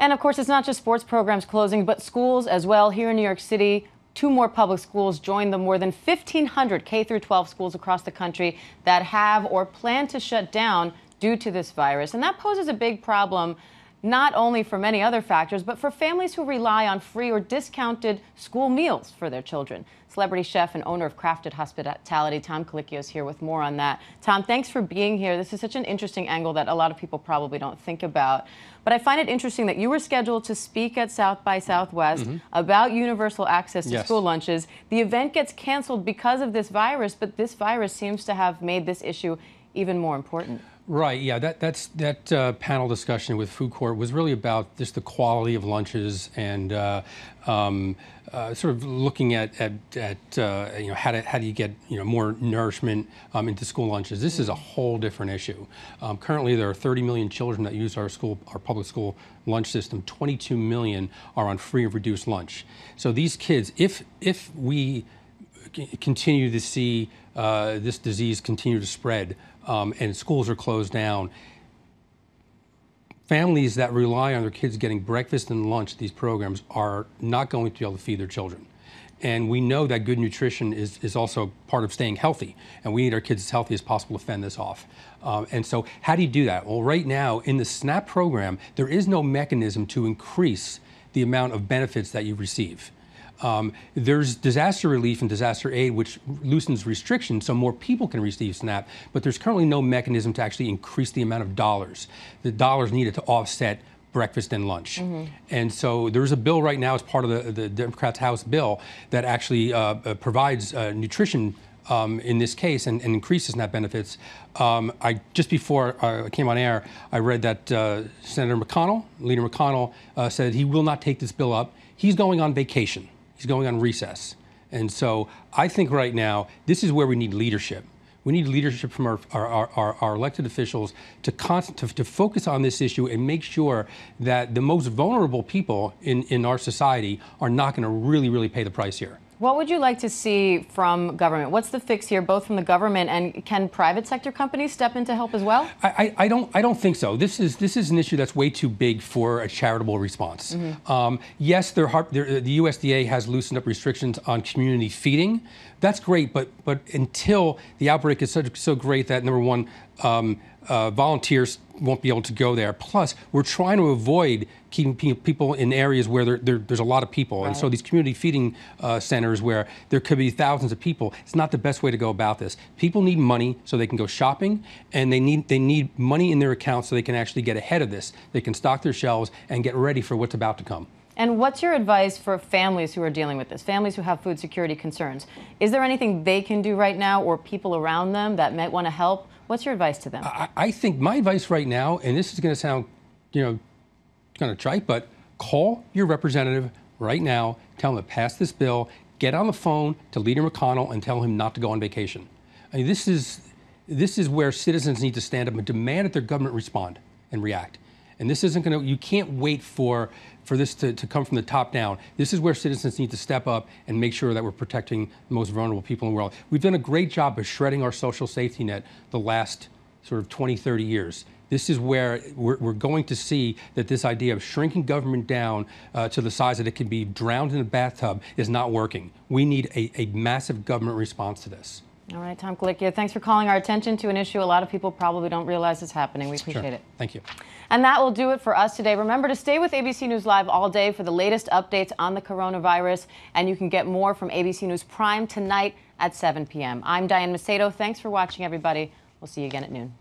And of course, it's not just sports programs closing, but schools as well. Here in New York City, 2 more public schools joined the more than 1,500 K-12 schools across the country that have or plan to shut down due to this virus. And that poses a big problem, not only for many other factors, but for families who rely on free or discounted school meals for their children. Celebrity chef and owner of Crafted Hospitality, Tom Colicchio, is here with more on that. Tom, thanks for being here. This is such an interesting angle that a lot of people probably don't think about. But I find it interesting that you were scheduled to speak at South by Southwest about universal access to school lunches. The event gets canceled because of this virus, but this virus seems to have made this issue even more important. Right, yeah, that panel discussion with Food Court was really about just the quality of lunches and sort of looking at how do you get more nourishment into school lunches. This is a whole different issue. Currently, there are 30 million children that use our public school lunch system. 22 million are on free or reduced lunch. So these kids, if we continue to see this disease continue to spread, and schools are closed down, families that rely on their kids getting breakfast and lunch at these programs are not going to be able to feed their children. And we know that good nutrition is also part of staying healthy, and we need our kids as healthy as possible to fend this off. And so how do you do that? Well, right now in the SNAP program, there is no mechanism to increase the amount of benefits that you receive. There's disaster relief and disaster aid, which loosens restrictions so more people can receive SNAP, but there's currently no mechanism to actually increase the amount of dollars. The dollars needed to offset breakfast and lunch. And so there's a bill right now as part of the Democrats' House bill that actually provides nutrition in this case and increases SNAP benefits. Just before I came on air, I read that Senator McConnell, Leader McConnell, said he will not take this bill up. He's going on vacation. He's going on recess. And so I think right now, this is where we need leadership. We need leadership from our elected officials to focus on this issue and make sure that the most vulnerable people in our society are not going to really pay the price here. What would you like to see from government? What's the fix here, both from the government and can private sector companies step in to help as well? I don't think so. This is an issue that's way too big for a charitable response. Yes, the USDA has loosened up restrictions on community feeding. That's great, but until the outbreak is so great that, number one, volunteers won't be able to go there. Plus, we're trying to avoid keeping people in areas where there's a lot of people. And so these community feeding centers where there could be thousands of people, it's not the best way to go about this. People need money so they can go shopping, and they need money in their accounts so they can actually get ahead of this. They can stock their shelves and get ready for what's about to come. And what's your advice for families who are dealing with this, families who have food security concerns? Is there anything they can do right now or people around them that might want to help? What's your advice to them? I think my advice right now, and this is going to sound, kind of trite, but call your representative right now, tell him to pass this bill, get on the phone to Leader McConnell and tell him not to go on vacation. I mean, this is where citizens need to stand up and demand that their government respond and react. And this isn't going to, you can't wait for this to come from the top down. This is where citizens need to step up and make sure that we're protecting the most vulnerable people in the world. We've done a great job of shredding our social safety net the last sort of 20, 30 years. This is where we're going to see that this idea of shrinking government down to the size that it can be drowned in a bathtub is not working. We need a massive government response to this. All right, Tom Colicchio, thanks for calling our attention to an issue a lot of people probably don't realize is happening. We appreciate it. Thank you. And that will do it for us today. Remember to stay with ABC News Live all day for the latest updates on the coronavirus, and you can get more from ABC News Prime tonight at 7 p.m. I'm Diane Macedo. Thanks for watching, everybody. We'll see you again at noon.